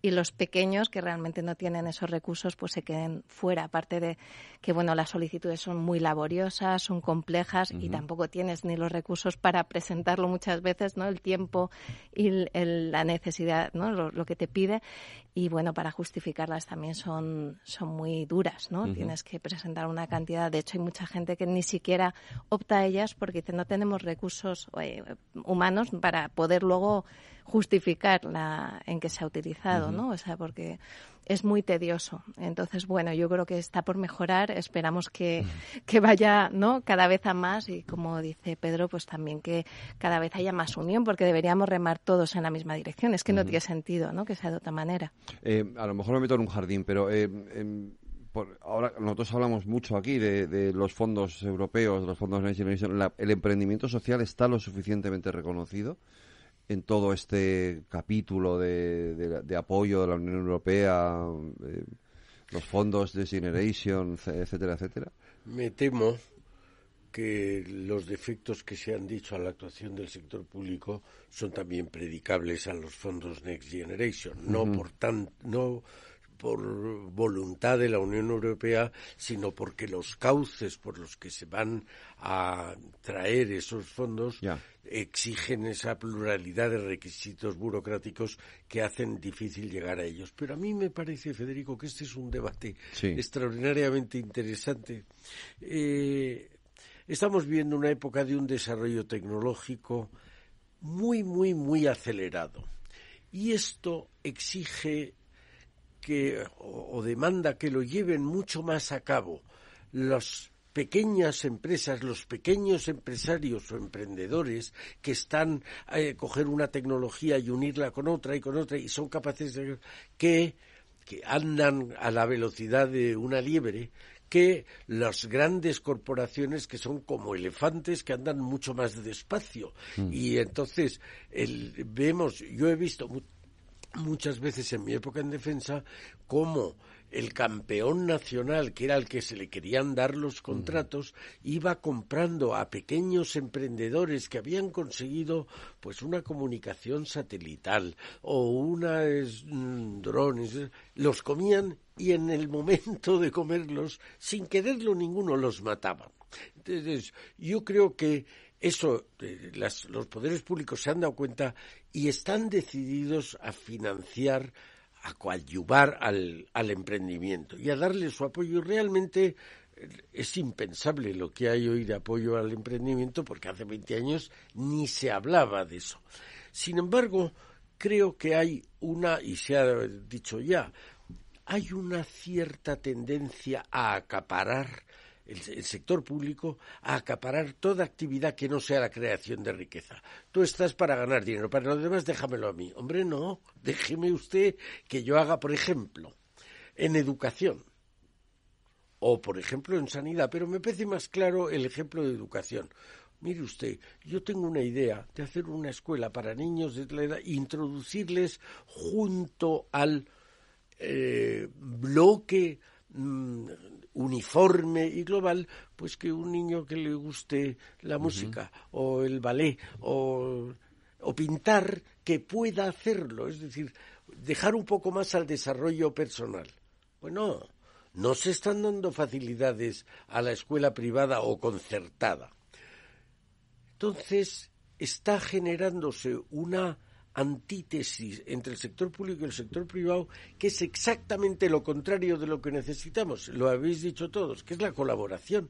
y los pequeños que realmente no tienen esos recursos pues se queden fuera, aparte de que bueno, las solicitudes son muy laboriosas, son complejas y tampoco tienes ni los recursos para presentarlo muchas veces, ¿no? El tiempo y la necesidad, ¿no? Lo que te pide, y bueno, para justificarlas también son muy duras, ¿no? Tienes que presentar una cantidad. De hecho, hay mucha gente que ni siquiera opta a ellas porque dice, no tenemos recursos humanos para poder luego justificar en qué se ha utilizado, ¿no? O sea, porque es muy tedioso. Entonces, bueno, yo creo que está por mejorar. Esperamos que vaya, ¿no? Cada vez a más, y como dice Pedro, pues también que cada vez haya más unión, porque deberíamos remar todos en la misma dirección. Es que no tiene sentido, ¿no? Que sea de otra manera. A lo mejor me meto en un jardín, pero ahora nosotros hablamos mucho aquí de los fondos europeos, de los fondos Next Generation. ¿El emprendimiento social está lo suficientemente reconocido en todo este capítulo de apoyo de la Unión Europea, los fondos Next Generation, etcétera, etcétera? Me temo que los defectos que se han dicho a la actuación del sector público son también predicables a los fondos Next Generation, no por voluntad de la Unión Europea, sino porque los cauces por los que se van a traer esos fondos exigen esa pluralidad de requisitos burocráticos que hacen difícil llegar a ellos. Pero a mí me parece, Federico, que este es un debate extraordinariamente interesante. Estamos viviendo una época de un desarrollo tecnológico muy, muy, muy acelerado. Y esto exige o demanda que lo lleven mucho más a cabo las pequeñas empresas, los pequeños empresarios o emprendedores que están a coger una tecnología y unirla con otra y son capaces de que andan a la velocidad de una liebre, que las grandes corporaciones que son como elefantes que andan mucho más despacio. Y entonces yo he visto muchas veces en mi época en defensa cómo el campeón nacional, que era el que se le querían dar los contratos, iba comprando a pequeños emprendedores que habían conseguido pues una comunicación satelital o drones, los comían y en el momento de comerlos, sin quererlo ninguno, los mataban. Entonces, yo creo que eso, los poderes públicos se han dado cuenta y están decididos a financiar, a coadyuvar al emprendimiento y a darle su apoyo. Realmente es impensable lo que hay hoy de apoyo al emprendimiento, porque hace 20 años ni se hablaba de eso. Sin embargo, creo que hay y se ha dicho ya, hay una cierta tendencia a acaparar el sector público, a acaparar toda actividad que no sea la creación de riqueza. Tú estás para ganar dinero, para lo demás déjamelo a mí. Hombre, no, déjeme usted que yo haga, por ejemplo, en educación o, por ejemplo, en sanidad, pero me parece más claro el ejemplo de educación. Mire usted, yo tengo una idea de hacer una escuela para niños de la edad, introducirles junto al bloque uniforme y global, pues que un niño que le guste la música o el ballet o pintar, que pueda hacerlo, es decir, dejar un poco más al desarrollo personal. Bueno, no se están dando facilidades a la escuela privada o concertada. Entonces, está generándose una antítesis entre el sector público y el sector privado, que es exactamente lo contrario de lo que necesitamos. Lo habéis dicho todos, que es la colaboración.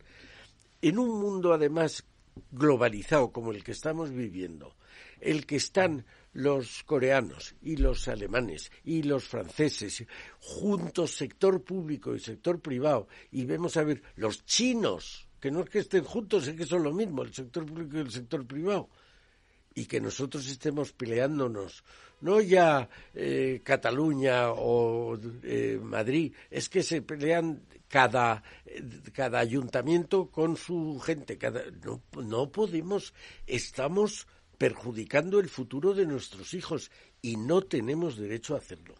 En un mundo, además, globalizado como el que estamos viviendo, el que están los coreanos y los alemanes y los franceses juntos, sector público y sector privado, y vemos a ver los chinos, que no es que estén juntos, es que son lo mismo, el sector público y el sector privado, y que nosotros estemos peleándonos, no ya Cataluña o Madrid, es que se pelean cada ayuntamiento con su gente. No podemos, estamos perjudicando el futuro de nuestros hijos y no tenemos derecho a hacerlo.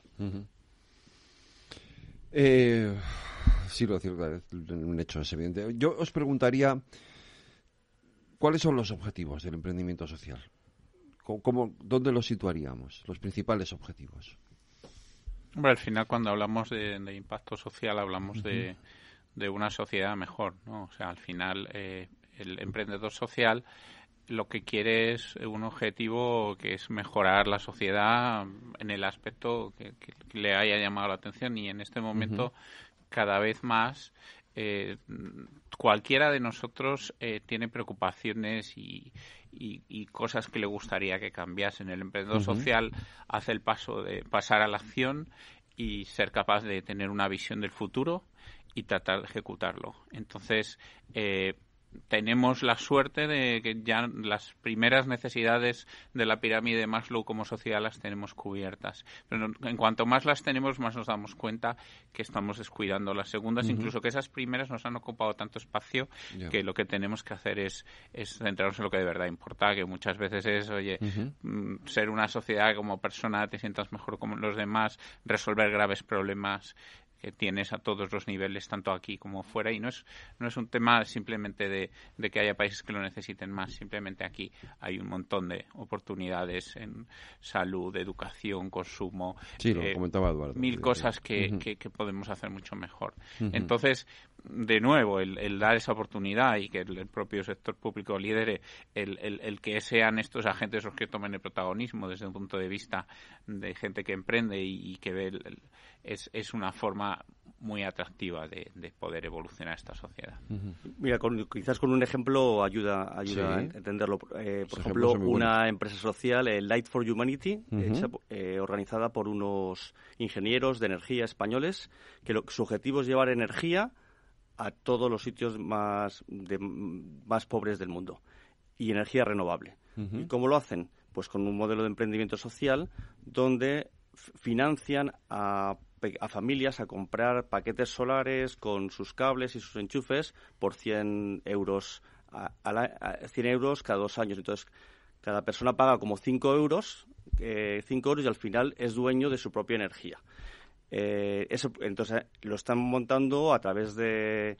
Sí, lo cierto, un hecho es evidente. Yo os preguntaría, ¿cuáles son los objetivos del emprendimiento social? ¿Dónde los situaríamos? Los principales objetivos. Hombre, al final, cuando hablamos de impacto social, hablamos de una sociedad mejor, ¿no? O sea, al final, el emprendedor social lo que quiere es un objetivo que es mejorar la sociedad en el aspecto que le haya llamado la atención, y en este momento cada vez más cualquiera de nosotros tiene preocupaciones y cosas que le gustaría que cambiasen. El emprendedor social hace el paso de pasar a la acción y ser capaz de tener una visión del futuro y tratar de ejecutarlo. Entonces, tenemos la suerte de que ya las primeras necesidades de la pirámide de Maslow como sociedad las tenemos cubiertas. Pero en cuanto más las tenemos, más nos damos cuenta que estamos descuidando las segundas, incluso que esas primeras nos han ocupado tanto espacio que lo que tenemos que hacer es centrarnos en lo que de verdad importa, que muchas veces es, ser una sociedad como persona, te sientas mejor como los demás, resolver graves problemas tienes a todos los niveles, tanto aquí como fuera, y no es un tema simplemente de que haya países que lo necesiten más, simplemente aquí hay un montón de oportunidades en salud, educación, consumo, sí, lo comentaba Eduardo, mil cosas que podemos hacer mucho mejor. Entonces, de nuevo, el dar esa oportunidad y que el propio sector público lidere el que sean estos agentes los que tomen el protagonismo desde un punto de vista de gente que emprende y que ve es una forma muy atractiva de poder evolucionar esta sociedad. Mira, quizás con un ejemplo ayuda Sí. a entenderlo. Por ejemplo, son muy buenos. una empresa social, Light for Humanity, organizada por unos ingenieros de energía españoles, que su objetivo es llevar energía a todos los sitios más pobres del mundo, y energía renovable. ¿Y cómo lo hacen? Pues con un modelo de emprendimiento social donde financian a familias a comprar paquetes solares con sus cables y sus enchufes por 100 euros 100 euros cada 2 años. Entonces, cada persona paga como 5 euros y al final es dueño de su propia energía. Entonces, lo están montando a través de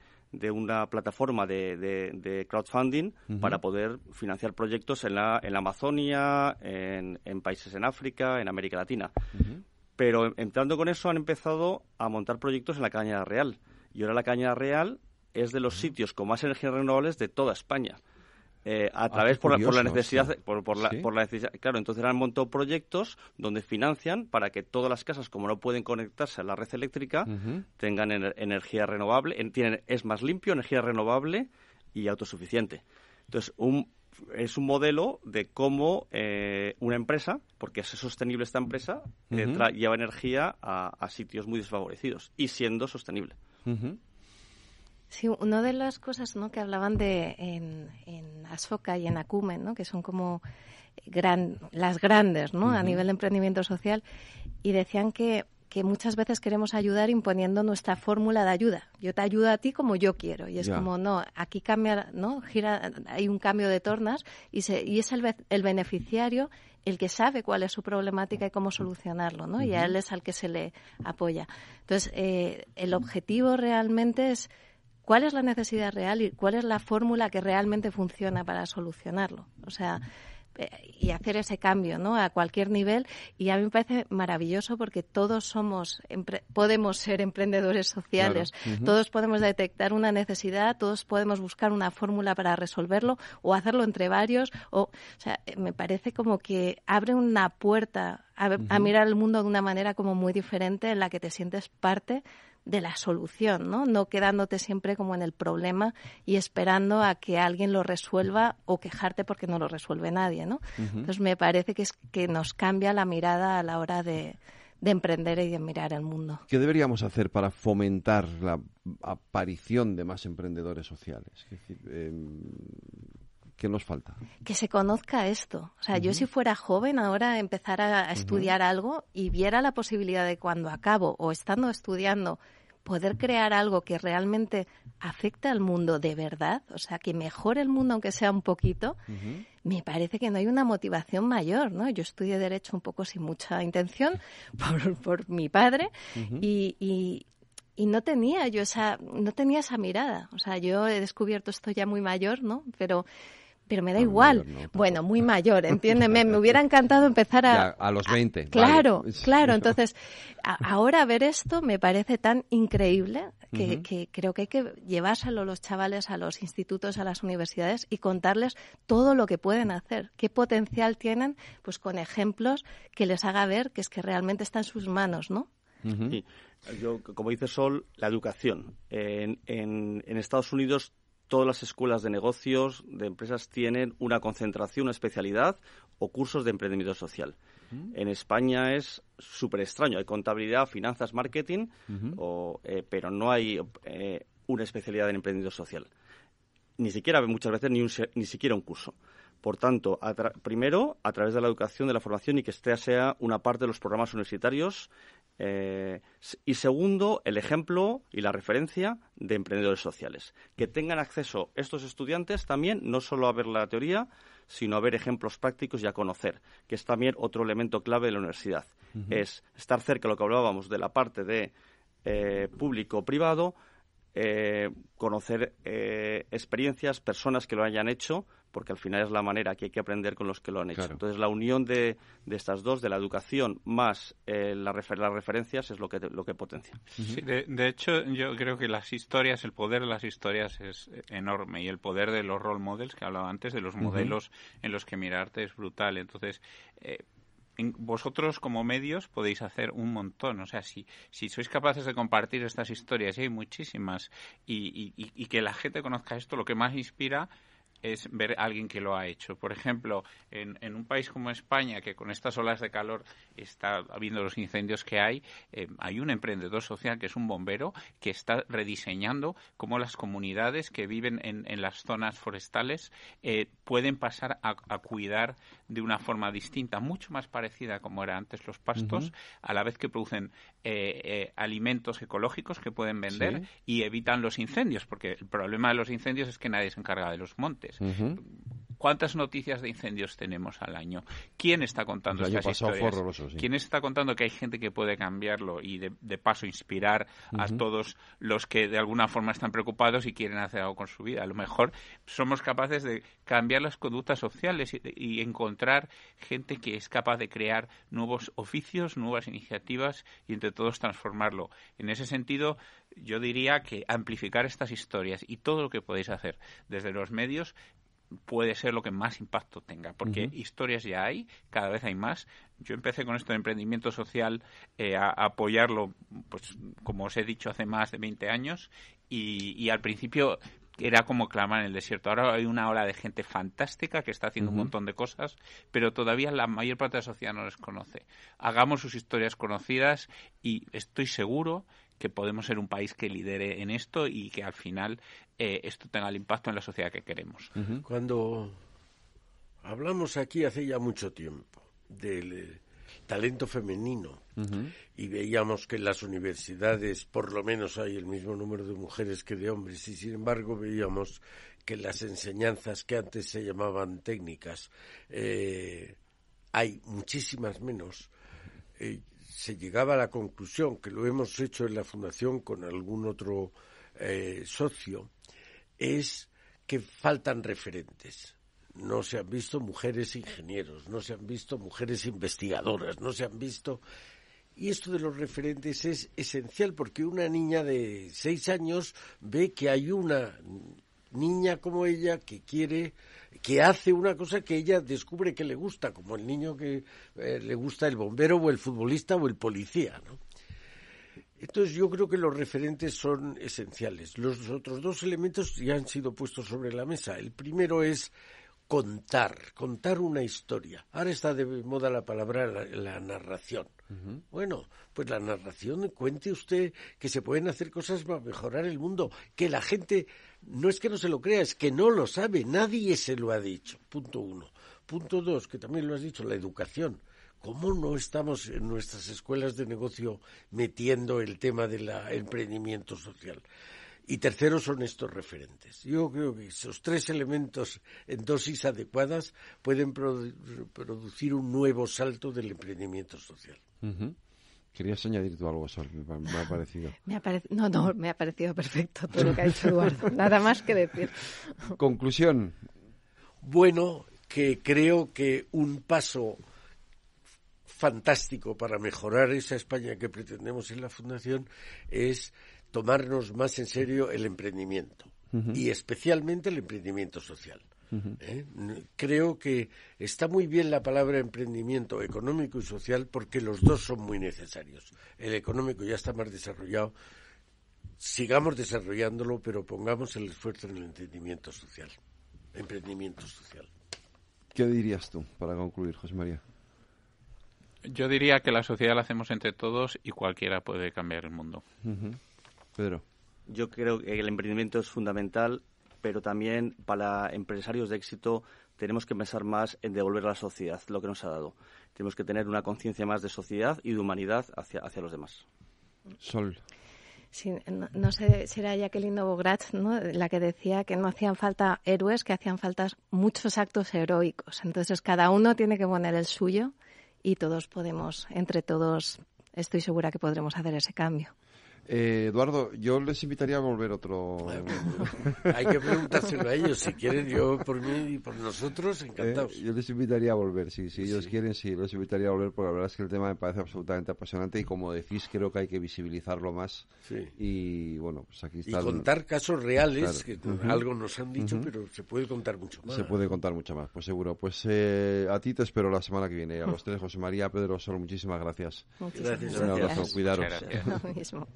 una plataforma de crowdfunding para poder financiar proyectos en la Amazonia, en países en África, en América Latina. Pero entrando con eso han empezado a montar proyectos en la Cañada Real. Y ahora la Cañada Real es de los sitios con más energías renovables de toda España. A través por la necesidad, ¿Sí? por la necesidad. Claro, entonces han montado proyectos donde financian para que todas las casas, como no pueden conectarse a la red eléctrica, tengan energía renovable. Es más limpio, energía renovable y autosuficiente. Entonces, es un modelo de cómo una empresa, porque es sostenible esta empresa, lleva energía a sitios muy desfavorecidos y siendo sostenible. Sí, una de las cosas, ¿no?, que hablaban en Ashoka y en Acumen, ¿no?, que son como las grandes, ¿no?, a nivel de emprendimiento social, y decían que muchas veces queremos ayudar imponiendo nuestra fórmula de ayuda. Yo te ayudo a ti como yo quiero. Y es como, no, aquí cambia, ¿no?, hay un cambio de tornas y es el beneficiario el que sabe cuál es su problemática y cómo solucionarlo, ¿no? Y a él es al que se le apoya. Entonces, el objetivo realmente es cuál es la necesidad real y cuál es la fórmula que realmente funciona para solucionarlo. O sea, y hacer ese cambio, ¿no?, a cualquier nivel. Y a mí me parece maravilloso porque todos podemos ser emprendedores sociales, claro. Todos podemos detectar una necesidad, todos podemos buscar una fórmula para resolverlo o hacerlo entre varios. O sea, me parece como que abre una puerta a mirar el mundo de una manera como muy diferente, en la que te sientes parte de la solución, ¿no? No quedándote siempre como en el problema y esperando a que alguien lo resuelva o quejarte porque no lo resuelve nadie, ¿no? Entonces me parece que nos cambia la mirada a la hora de emprender y de mirar el mundo. ¿Qué deberíamos hacer para fomentar la aparición de más emprendedores sociales? Es decir, ¿qué nos falta? Que se conozca esto. O sea, yo si fuera joven ahora empezara a estudiar algo y viera la posibilidad de cuando acabo o estando estudiando poder crear algo que realmente afecte al mundo de verdad, o sea, que mejore el mundo aunque sea un poquito, me parece que no hay una motivación mayor, ¿no? Yo estudié Derecho un poco sin mucha intención por mi padre y no tenía esa mirada. O sea, yo he descubierto esto ya muy mayor, ¿no? Pero me da igual. Mayor, no, bueno, muy mayor, entiéndeme. Me hubiera encantado empezar a los 20. Claro, vale. Claro. Entonces, ahora ver esto me parece tan increíble que creo que hay que llevárselo los chavales a los institutos, a las universidades y contarles todo lo que pueden hacer, qué potencial tienen, pues con ejemplos que les haga ver que es que realmente está en sus manos, ¿no? Sí. Yo, como dice Sol, la educación. En Estados Unidos todas las escuelas de negocios, de empresas, tienen una concentración, una especialidad o cursos de emprendimiento social. En España es súper extraño. Hay contabilidad, finanzas, marketing, pero no hay una especialidad en emprendimiento social. Ni siquiera, muchas veces, ni siquiera un curso. Por tanto, primero, a través de la educación, de la formación, y que sea una parte de los programas universitarios. Y segundo, el ejemplo y la referencia de emprendedores sociales. Que tengan acceso estos estudiantes también, no solo a ver la teoría, sino a ver ejemplos prácticos y a conocer, que es también otro elemento clave de la universidad. Es estar cerca de lo que hablábamos de la parte de público-privado, conocer experiencias, personas que lo hayan hecho, porque al final es la manera que hay que aprender con los que lo han hecho. Claro. Entonces, la unión de estas dos, de la educación más las referencias, es lo que potencia. Sí, de hecho, yo creo que las historias, el poder de las historias es enorme, y el poder de los role models, que hablaba antes, de los modelos en los que mirarte, es brutal. Entonces, vosotros como medios podéis hacer un montón. O sea, si sois capaces de compartir estas historias, y hay muchísimas, y que la gente conozca esto, lo que más inspira es ver a alguien que lo ha hecho. Por ejemplo, en un país como España, que con estas olas de calor está habiendo los incendios que hay un emprendedor social que es un bombero que está rediseñando cómo las comunidades que viven en las zonas forestales pueden pasar a cuidar de una forma distinta, mucho más parecida como era antes los pastos, a la vez que producen alimentos ecológicos que pueden vender y evitan los incendios, porque el problema de los incendios es que nadie se encarga de los montes. ¿Cuántas noticias de incendios tenemos al año? ¿Quién está contando estas historias? Fue horroroso, sí. ¿Quién está contando que hay gente que puede cambiarlo y de paso inspirar a todos los que de alguna forma están preocupados y quieren hacer algo con su vida? A lo mejor somos capaces de cambiar las conductas sociales y encontrar gente que es capaz de crear nuevos oficios, nuevas iniciativas y entre todos transformarlo. En ese sentido, yo diría que amplificar estas historias y todo lo que podéis hacer desde los medios puede ser lo que más impacto tenga, porque historias ya hay, cada vez hay más. Yo empecé con esto de emprendimiento social a apoyarlo, pues como os he dicho, hace más de 20 años y al principio era como clamar en el desierto. Ahora hay una ola de gente fantástica que está haciendo un montón de cosas, pero todavía la mayor parte de la sociedad no les conoce. Hagamos sus historias conocidas y estoy seguro que podemos ser un país que lidere en esto y que al final esto tenga el impacto en la sociedad que queremos. Cuando hablamos aquí hace ya mucho tiempo del talento femenino y veíamos que en las universidades por lo menos hay el mismo número de mujeres que de hombres, y sin embargo veíamos que las enseñanzas que antes se llamaban técnicas hay muchísimas menos. Se llegaba a la conclusión, que lo hemos hecho en la Fundación con algún otro socio, es que faltan referentes. No se han visto mujeres ingenieros, no se han visto mujeres investigadoras, no se han visto... Y esto de los referentes es esencial, porque una niña de 6 años ve que hay una niña como ella que hace una cosa que ella descubre que le gusta, como el niño que le gusta el bombero o el futbolista o el policía, ¿no? Entonces yo creo que los referentes son esenciales. Los otros dos elementos ya han sido puestos sobre la mesa. El primero es contar una historia. Ahora está de moda la palabra la narración. Bueno, pues la narración, cuente usted que se pueden hacer cosas para mejorar el mundo, que la gente no es que no se lo crea, es que no lo sabe, nadie se lo ha dicho. Punto 1. Punto 2, que también lo has dicho, la educación. ¿Cómo no estamos en nuestras escuelas de negocio metiendo el tema del emprendimiento social? Y tercero son estos referentes. Yo creo que esos 3 elementos en dosis adecuadas pueden producir un nuevo salto del emprendimiento social. ¿Querías añadir tú algo, Sol? Me ha parecido. me ha parecido perfecto todo lo que ha dicho Eduardo. Nada más que decir. Conclusión. Bueno, que creo que un paso fantástico para mejorar esa España que pretendemos en la Fundación es tomarnos más en serio el emprendimiento y especialmente el emprendimiento social. Creo que está muy bien la palabra emprendimiento económico y social porque los dos son muy necesarios. El económico ya está más desarrollado, sigamos desarrollándolo, pero pongamos el esfuerzo en el emprendimiento social. ¿Qué dirías tú para concluir, José María? Yo diría que la sociedad la hacemos entre todos y cualquiera puede cambiar el mundo. Pedro. Yo creo que el emprendimiento es fundamental, pero también para empresarios de éxito tenemos que pensar más en devolver a la sociedad lo que nos ha dado. Tenemos que tener una conciencia más de sociedad y de humanidad hacia los demás. Sol. Sí, no sé si era Jacqueline Novogratz, ¿no?, la que decía que no hacían falta héroes, que hacían falta muchos actos heroicos. Entonces cada uno tiene que poner el suyo y todos podemos, entre todos, estoy segura que podremos hacer ese cambio. Eduardo, yo les invitaría a volver otro... Hay que preguntárselo a ellos, si quieren. Yo por mí y por nosotros, encantados. Yo les invitaría a volver, si ellos quieren, sí, les invitaría a volver, porque la verdad es que el tema me parece absolutamente apasionante y, como decís, creo que hay que visibilizarlo más. Sí. Y bueno, pues aquí está. Y contar casos reales, claro. que algo nos han dicho, pero se puede contar mucho más. Se puede contar mucho más, pues seguro. Pues a ti te espero la semana que viene. A los tres, José María, Pedro, Sol, muchísimas gracias. Muchísimas Gracias. Un abrazo, Muchas cuidaros. gracias. Lo mismo.